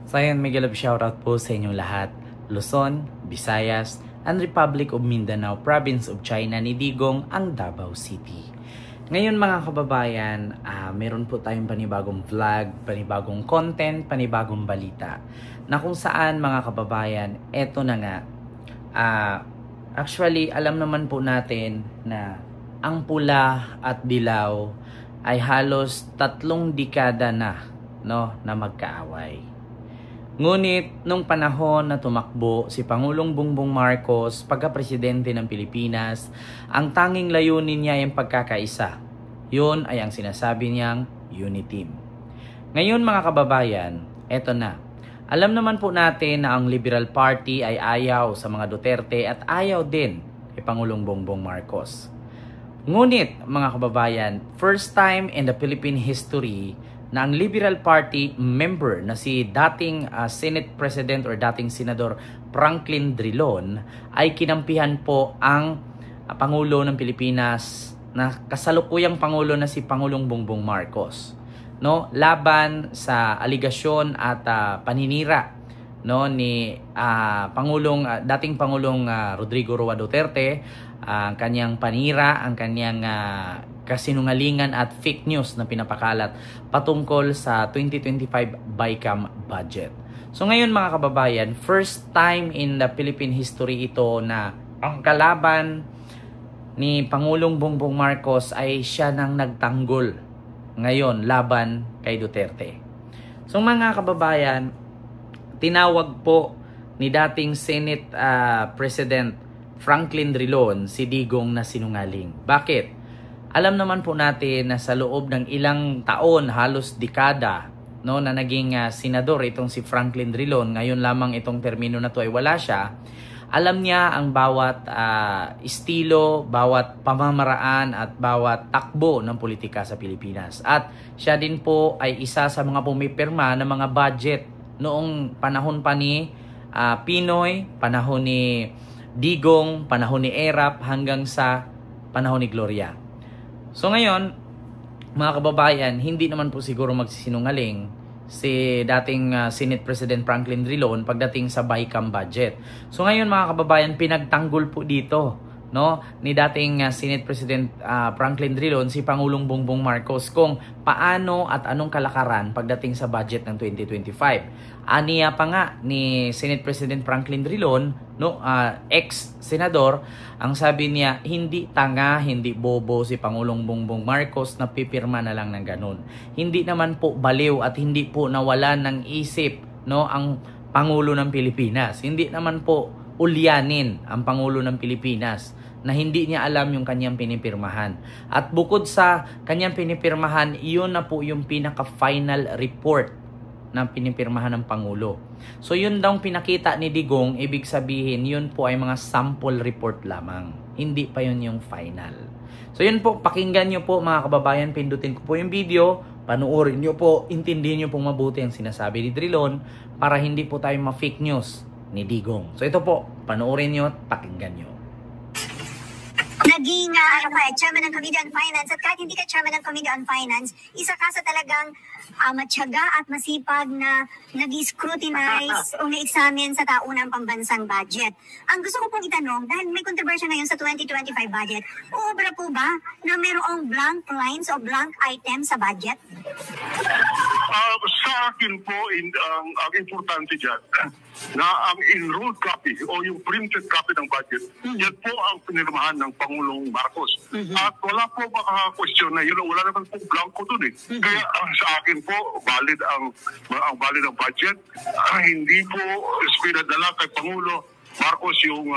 So ayun, mega love shoutout po sa inyong lahat. Luzon, Visayas, and Republic of Mindanao, Province of China ni Digong ang Davao City. Ngayon mga kababayan, meron po tayong panibagong vlog, panibagong content, panibagong balita. Na kung saan mga kababayan, eto na nga. Actually, alam naman po natin na ang pula at dilaw ay halos 3 dekada na, na magkaaway. Ngunit nung panahon na tumakbo si Pangulong Bongbong Marcos pagka-presidente ng Pilipinas, ang tanging layunin niya ay ang pagkakaisa. Yun ay ang sinasabi niyang Uniteam. Ngayon mga kababayan, eto na. Alam naman po natin na ang Liberal Party ay ayaw sa mga Duterte at ayaw din kay Pangulong Bongbong Marcos. Ngunit mga kababayan, first time in the Philippine history na ang Liberal Party member na si dating Senate President or dating Senador Franklin Drilon ay kinampihan po ang Pangulo ng Pilipinas na kasalukuyang Pangulo na si Pangulong Bongbong Marcos, laban sa aligasyon at paninira ni dating Pangulong Rodrigo Roa Duterte, ang kanyang panira, ang kanyang kasinungalingan at fake news na pinapakalat patungkol sa 2025 BICAM budget. So ngayon mga kababayan, first time in the Philippine history ito na ang kalaban ni Pangulong Bongbong Marcos ay siya nang nagtanggol ngayon laban kay Duterte. So mga kababayan, tinawag po ni dating Senate President Franklin Drilon si Digong na sinungaling. Bakit? Alam naman po natin na sa loob ng ilang taon, halos dekada, na naging senador itong si Franklin Drilon, ngayon lamang itong termino na to ay wala siya. Alam niya ang bawat estilo, bawat pamamaraan at bawat takbo ng politika sa Pilipinas. At siya din po ay isa sa mga pumipirma ng mga budget noong panahon pa ni Pinoy, panahon ni Digong, panahon ni Erap hanggang sa panahon ni Gloria. So ngayon, mga kababayan, hindi naman po siguro magsisinungaling si dating Senate President Franklin Drilon pagdating sa BICAM budget. So ngayon mga kababayan, pinagtanggol po dito ni dating Senate President Franklin Drilon si Pangulong Bongbong Marcos kung paano at anong kalakaran pagdating sa budget ng 2025. Aniya pa nga ni Senate President Franklin Drilon, ex-senador, ang sabi niya, hindi tanga, hindi bobo si Pangulong Bongbong Marcos na pipirma na lang ng ganun. Hindi naman po baliw at hindi po nawalan ng isip ang Pangulo ng Pilipinas. Hindi naman po ulyanin ang Pangulo ng Pilipinas na hindi niya alam yung kanyang pinipirmahan. At bukod sa kanyang pinipirmahan, iyon na po yung pinaka-final report na pinipirmahan ng Pangulo. So yun daw pinakita ni Digong, ibig sabihin yun po ay mga sample report lamang. Hindi pa yun yung final. So yun po, pakinggan nyo po mga kababayan, pindutin ko po yung video, panuorin nyo po, intindihin nyo po mabuti ang sinasabi ni Drilon para hindi po tayo ma-fake news ni Digong. So ito po, panuorin nyo at pakinggan nyo. Naging chairman ng Committee on Finance at kahit hindi ka chairman ng Committee on Finance, isa ka sa talagang matyaga at masipag na nag-scrutinize o na-examine sa taunang pambansang budget. Ang gusto ko pong itanong, dahil may controversy ngayon sa 2025 budget, uubra po ba na mayroong blank lines o blank items sa budget? Sa akin po, ang importante dyan, na ang enrolled copy o yung printed copy ng budget, yan po ang pinirmahan ng Pangulong Marcos. At wala po maka-question na yun, wala naman po blanco dun eh. Kaya sa akin po, valid ang budget. Hindi po pinadala kay Pangulo Marcos yung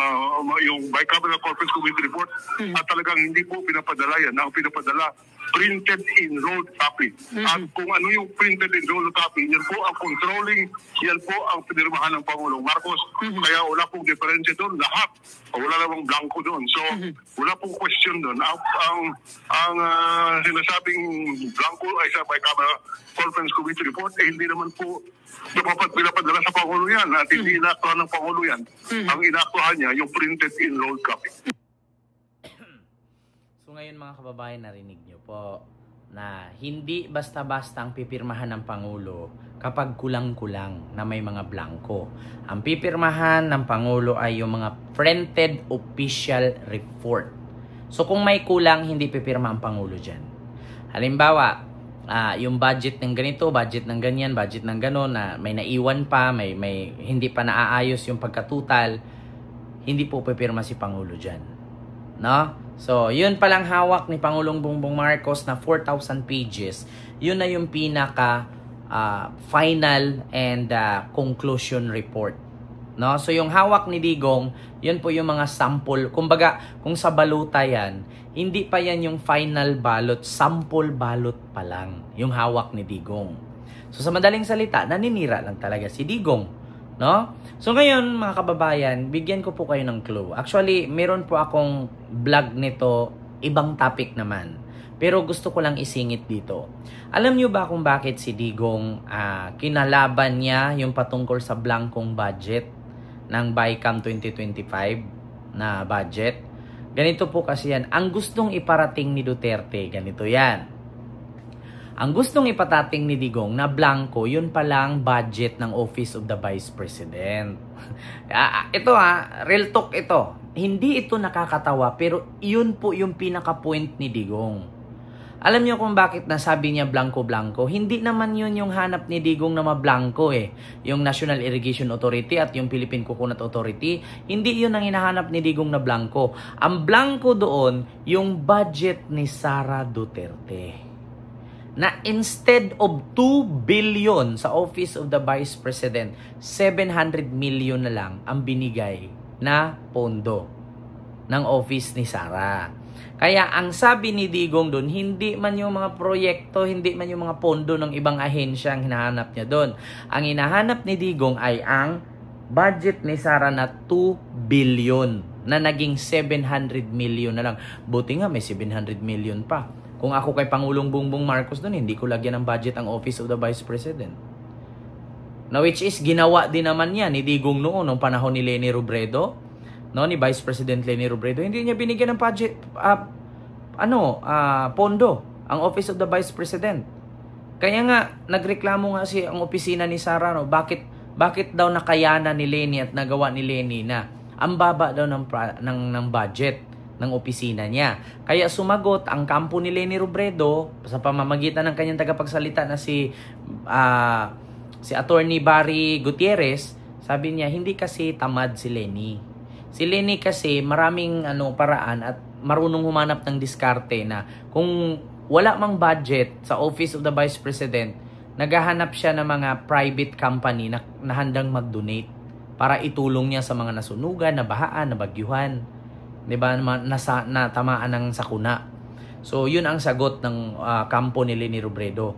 Bicameral Conference Committee report at talagang hindi po pinapadala yan. Ang pinapadala, printed enrolled copy. At kung ano yung printed enrolled copy, yan po ang controlling, yan po ang pinirmahan ng Pangulong Marcos. Kaya wala pong diferensya doon. Lahat. Wala namang blanco doon. So, wala pong question doon. Ang sinasabing blanco ay sa Bicameral Conference Committee report, hindi naman po pinapadala sa Pangulo yan at hindi inaktuhan ng Pangulo yan. Ang inaktuhan niya, yung printed enrolled copy. So ngayon mga kababayan, narinig nyo po na hindi basta-basta ang pipirmahan ng Pangulo kapag kulang-kulang na may mga blanco. Ang pipirmahan ng Pangulo ay yung mga printed official report. So kung may kulang, hindi pipirma ang Pangulo dyan. Halimbawa, yung budget ng ganito, budget ng ganyan, budget ng ganon, na may naiwan pa, may hindi pa naaayos yung pagkatutal, hindi po pipirma si Pangulo dyan. No? So, yun palang hawak ni Pangulong Bongbong Marcos na 4,000 pages. Yun na yung pinaka final and conclusion report. No? So, yung hawak ni Digong, yun po yung mga sample. Kumbaga, kung sa baluta yan, hindi pa yan yung final ballot, sample ballot pa lang yung hawak ni Digong. So, sa madaling salita, naninira lang talaga si Digong. No? So, ngayon, mga kababayan, bigyan ko po kayo ng clue. Actually, meron po akong vlog nito, ibang topic naman. Pero gusto ko lang isingit dito. Alam nyo ba kung bakit si Digong kinalaban niya yung patungkol sa blankong budget ng BICAM 2025 na budget? Ganito po kasi yan. Ang gustong iparating ni Duterte, ganito yan. Ang gustong ipatating ni Digong na blanco, yun palang budget ng Office of the Vice President. Ito real talk ito. Hindi ito nakakatawa, pero yun po yung pinaka-point ni Digong. Alam niyo kung bakit nasabi niya blanco-blanco? Hindi naman yun yung hanap ni Digong na mablanco eh. Yung National Irrigation Authority at yung Philippine Coconut Authority, hindi yun ang hinahanap ni Digong na blanco. Ang blanco doon, yung budget ni Sara Duterte. Na instead of 2 billion sa Office of the Vice President, 700 million na lang ang binigay na pondo ng office ni Sara. Kaya ang sabi ni Digong doon, hindi man yung mga proyekto, hindi man yung mga pondo ng ibang ahensya ang hinahanap niya doon. Ang hinahanap ni Digong ay ang budget ni Sara na 2 billion na naging 700 million na lang. Buti nga may 700 million pa. Kung ako kay Pangulong Bongbong Marcos doon, hindi ko lagyan ng budget ang Office of the Vice President. Now, which is ginawa din naman yan ni Digong noon, nung panahon ni Leni Robredo, no, ni Vice President Leni Robredo. Hindi niya binigyan ng budget, pondo ang Office of the Vice President. Kaya nga, nagreklamo nga ang opisina ni Sara, no, bakit daw nakayanan ni Leni at nagawa ni Leni na ang baba daw ng budget ng opisina niya. Kaya sumagot ang kampo ni Leni Robredo sa pamamagitan ng kanyang tagapagsalita na si Attorney Barry Gutierrez. Sabi niya, hindi kasi tamad si Leni. Si Leni kasi maraming paraan at marunong humanap ng diskarte na kung wala mang budget sa Office of the Vice President, naghahanap siya ng mga private company na handang mag-donate para itulong niya sa mga nasunugan, nabahaan, nabagyuhan. Diba, natamaan ng sakuna. So, yun ang sagot ng kampo ni Leni Robredo.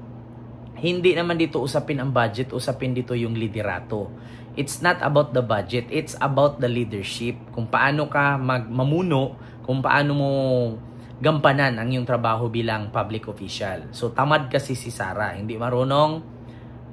Hindi naman dito usapin ang budget, usapin dito yung liderato. It's not about the budget, it's about the leadership. Kung paano ka mamuno, kung paano mo gampanan ang iyong trabaho bilang public official. So, tamad kasi si Sara, hindi marunong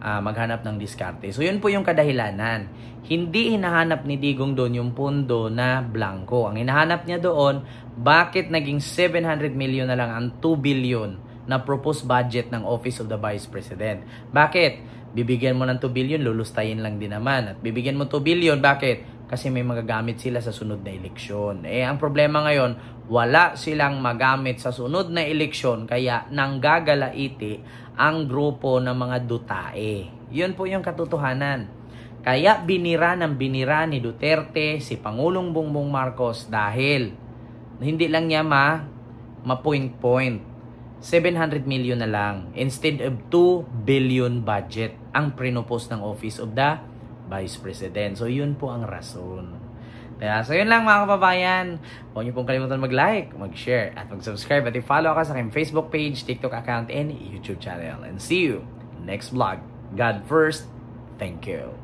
maghanap ng diskarte. So, yun po yung kadahilanan. Hindi hinahanap ni Digong doon yung pondo na blanco. Ang hinahanap niya doon, bakit naging 700 million na lang ang 2 billion na proposed budget ng Office of the Vice President? Bakit? Bibigyan mo ng 2 billion, lulustayin lang din naman. At bibigyan mo 2 billion, bakit? Kasi may magagamit sila sa sunod na eleksyon. Ang problema ngayon, wala silang magamit sa sunod na eleksyon, kaya nanggagalaiti ang grupo ng mga dutae. Yun po yung katotohanan. Kaya binira ni Duterte si Pangulong Bongbong Marcos dahil hindi lang niya ma-point-point. 700 million na lang instead of 2 billion budget ang prinopose ng Office of the Vice President. So, yun po ang rason. Kaya, so yun lang mga kababayan. Huwag niyo pong kalimutan mag-like, mag-share, at mag-subscribe. At i-follow ka sa aking Facebook page, TikTok account, and YouTube channel. And see you next vlog. God first. Thank you.